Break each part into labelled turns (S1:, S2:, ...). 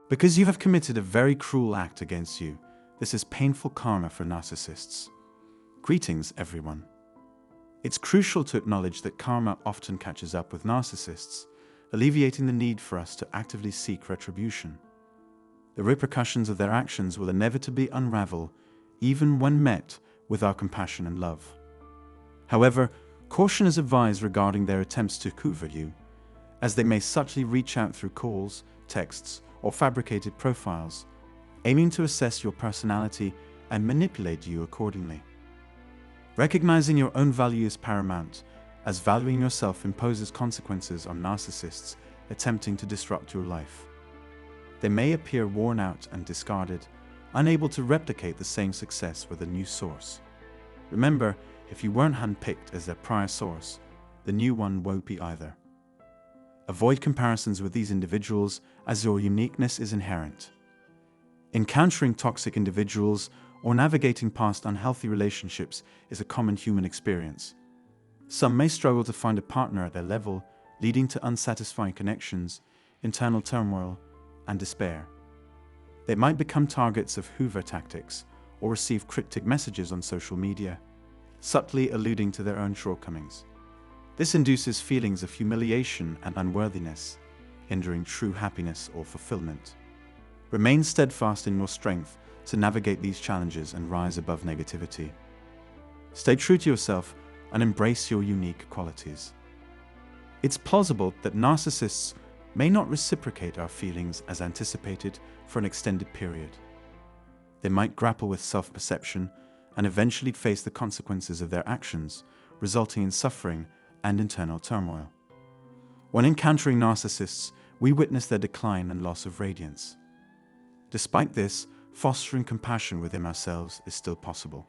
S1: Because you have committed a very cruel act against you, this is painful karma for narcissists. Greetings, everyone. It's crucial to acknowledge that karma often catches up with narcissists, alleviating the need for us to actively seek retribution. The repercussions of their actions will inevitably unravel, even when met with our compassion and love. However, caution is advised regarding their attempts to cover you, as they may subtly reach out through calls, texts, or fabricated profiles, aiming to assess your personality and manipulate you accordingly. Recognizing your own value is paramount, as valuing yourself imposes consequences on narcissists attempting to disrupt your life. They may appear worn out and discarded, unable to replicate the same success with a new source. Remember, if you weren't handpicked as their prior source, the new one won't be either. Avoid comparisons with these individuals, as your uniqueness is inherent. Encountering toxic individuals or navigating past unhealthy relationships is a common human experience. Some may struggle to find a partner at their level, leading to unsatisfying connections, internal turmoil, and despair. They might become targets of Hoover tactics or receive cryptic messages on social media, subtly alluding to their own shortcomings. This induces feelings of humiliation and unworthiness, hindering true happiness or fulfillment. Remain steadfast in your strength to navigate these challenges and rise above negativity. Stay true to yourself and embrace your unique qualities. It's plausible that narcissists may not reciprocate our feelings as anticipated for an extended period. They might grapple with self-perception and eventually face the consequences of their actions, resulting in suffering and internal turmoil. When encountering narcissists, we witness their decline and loss of radiance. Despite this, fostering compassion within ourselves is still possible.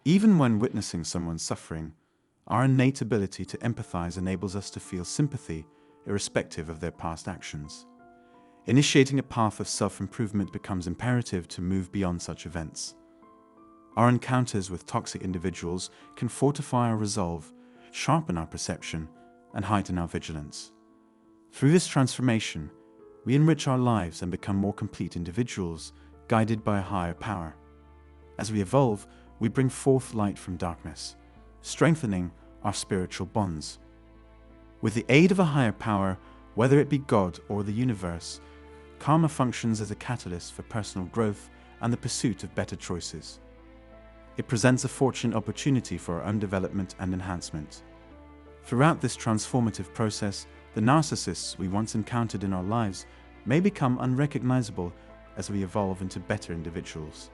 S1: Even when witnessing someone suffering, our innate ability to empathize enables us to feel sympathy irrespective of their past actions. Initiating a path of self-improvement becomes imperative to move beyond such events. Our encounters with toxic individuals can fortify our resolve, sharpen our perception, and heighten our vigilance. Through this transformation, we enrich our lives and become more complete individuals, guided by a higher power. As we evolve, we bring forth light from darkness, strengthening our spiritual bonds. With the aid of a higher power, whether it be God or the universe, karma functions as a catalyst for personal growth and the pursuit of better choices. It presents a fortunate opportunity for our own development and enhancement. Throughout this transformative process, the narcissists we once encountered in our lives may become unrecognizable as we evolve into better individuals.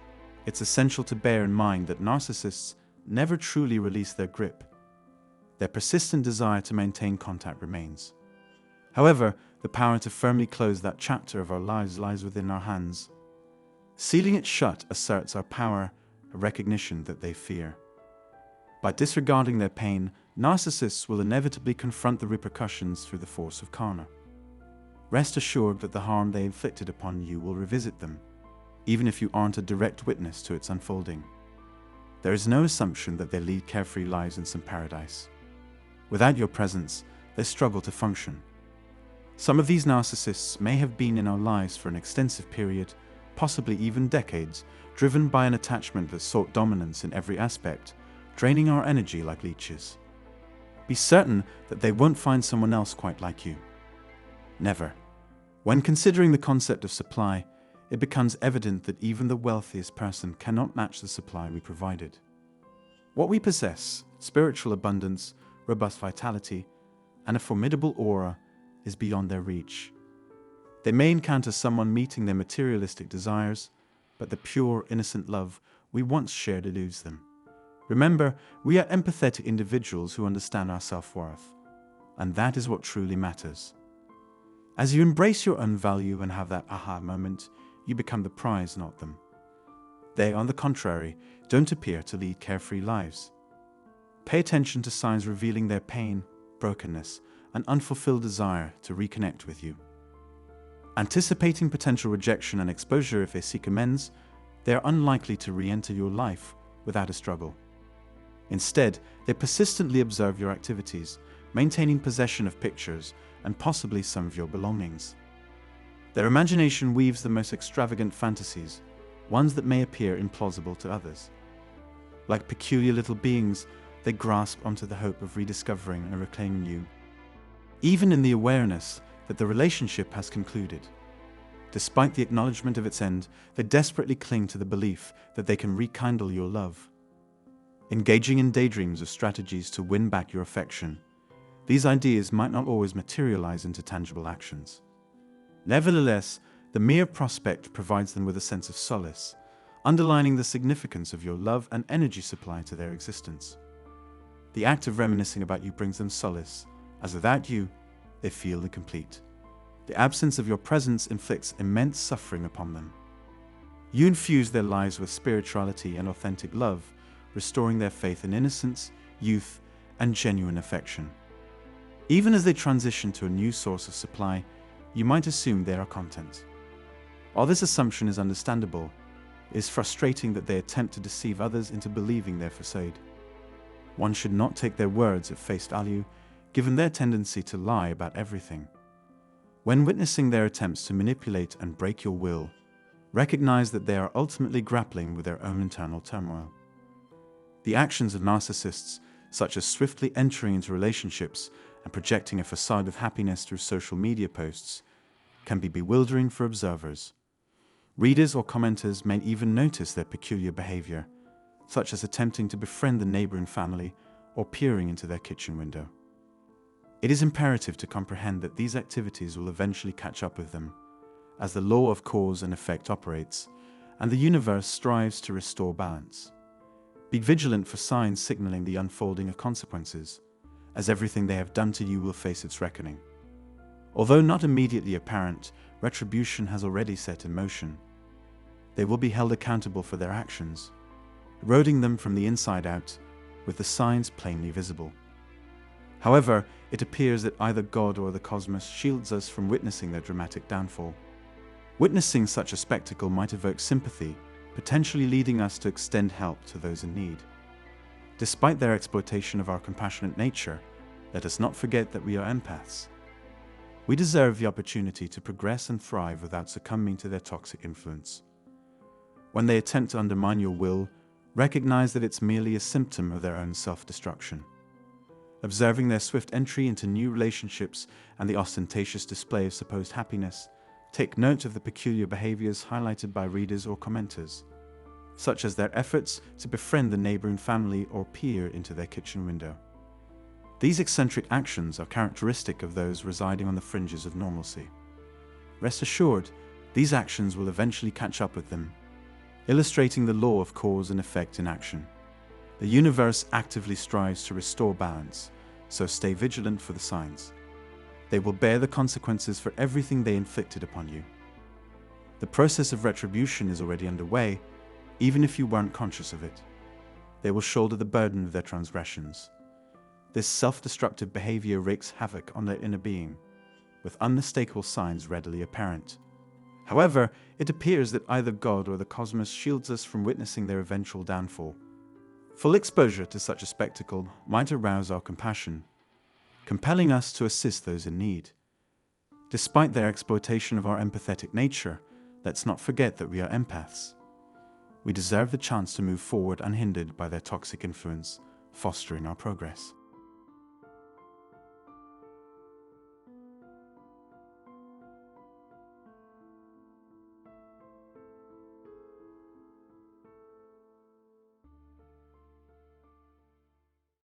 S1: It's essential to bear in mind that narcissists never truly release their grip. Their persistent desire to maintain contact remains. However, the power to firmly close that chapter of our lives lies within our hands. Sealing it shut asserts our power, a recognition that they fear. By disregarding their pain, narcissists will inevitably confront the repercussions through the force of karma. Rest assured that the harm they inflicted upon you will revisit them, even if you aren't a direct witness to its unfolding. There is no assumption that they lead carefree lives in some paradise. Without your presence, they struggle to function. Some of these narcissists may have been in our lives for an extensive period, possibly even decades, driven by an attachment that sought dominance in every aspect, draining our energy like leeches. Be certain that they won't find someone else quite like you. Never. When considering the concept of supply, it becomes evident that even the wealthiest person cannot match the supply we provided. What we possess, spiritual abundance, robust vitality, and a formidable aura, is beyond their reach. They may encounter someone meeting their materialistic desires, but the pure, innocent love we once shared eludes them. Remember, we are empathetic individuals who understand our self-worth, and that is what truly matters. As you embrace your own value and have that aha moment, you become the prize, not them. They, on the contrary, don't appear to lead carefree lives. Pay attention to signs revealing their pain, brokenness, and unfulfilled desire to reconnect with you. Anticipating potential rejection and exposure if they seek amends, they are unlikely to re-enter your life without a struggle. Instead, they persistently observe your activities, maintaining possession of pictures and possibly some of your belongings. Their imagination weaves the most extravagant fantasies, ones that may appear implausible to others. Like peculiar little beings, they grasp onto the hope of rediscovering and reclaiming you, even in the awareness that the relationship has concluded. Despite the acknowledgement of its end, they desperately cling to the belief that they can rekindle your love. Engaging in daydreams of strategies to win back your affection, these ideas might not always materialize into tangible actions. Nevertheless, the mere prospect provides them with a sense of solace, underlining the significance of your love and energy supply to their existence. The act of reminiscing about you brings them solace, as without you, they feel incomplete. The absence of your presence inflicts immense suffering upon them. You infuse their lives with spirituality and authentic love, restoring their faith in innocence, youth, and genuine affection. Even as they transition to a new source of supply, you might assume they are content. While this assumption is understandable, it is frustrating that they attempt to deceive others into believing their façade. One should not take their words at face value, given their tendency to lie about everything. When witnessing their attempts to manipulate and break your will, recognize that they are ultimately grappling with their own internal turmoil. The actions of narcissists, such as swiftly entering into relationships and projecting a facade of happiness through social media posts, can be bewildering for observers. Readers or commenters may even notice their peculiar behavior, such as attempting to befriend the neighboring family or peering into their kitchen window. It is imperative to comprehend that these activities will eventually catch up with them, as the law of cause and effect operates, and the universe strives to restore balance. Be vigilant for signs signaling the unfolding of consequences, as everything they have done to you will face its reckoning. Although not immediately apparent, retribution has already set in motion. They will be held accountable for their actions, eroding them from the inside out, with the signs plainly visible. However, it appears that either God or the cosmos shields us from witnessing their dramatic downfall. Witnessing such a spectacle might evoke sympathy, potentially leading us to extend help to those in need. Despite their exploitation of our compassionate nature, let us not forget that we are empaths. We deserve the opportunity to progress and thrive without succumbing to their toxic influence. When they attempt to undermine your will, recognize that it's merely a symptom of their own self-destruction. Observing their swift entry into new relationships and the ostentatious display of supposed happiness, take note of the peculiar behaviors highlighted by readers or commenters, such as their efforts to befriend the neighboring family or peer into their kitchen window. These eccentric actions are characteristic of those residing on the fringes of normalcy. Rest assured, these actions will eventually catch up with them, illustrating the law of cause and effect in action. The universe actively strives to restore balance, so stay vigilant for the signs. They will bear the consequences for everything they inflicted upon you. The process of retribution is already underway, even if you weren't conscious of it. They will shoulder the burden of their transgressions. This self-destructive behavior wreaks havoc on their inner being, with unmistakable signs readily apparent. However, it appears that either God or the cosmos shields us from witnessing their eventual downfall. Full exposure to such a spectacle might arouse our compassion, compelling us to assist those in need. Despite their exploitation of our empathetic nature, let's not forget that we are empaths. We deserve the chance to move forward unhindered by their toxic influence, fostering our progress.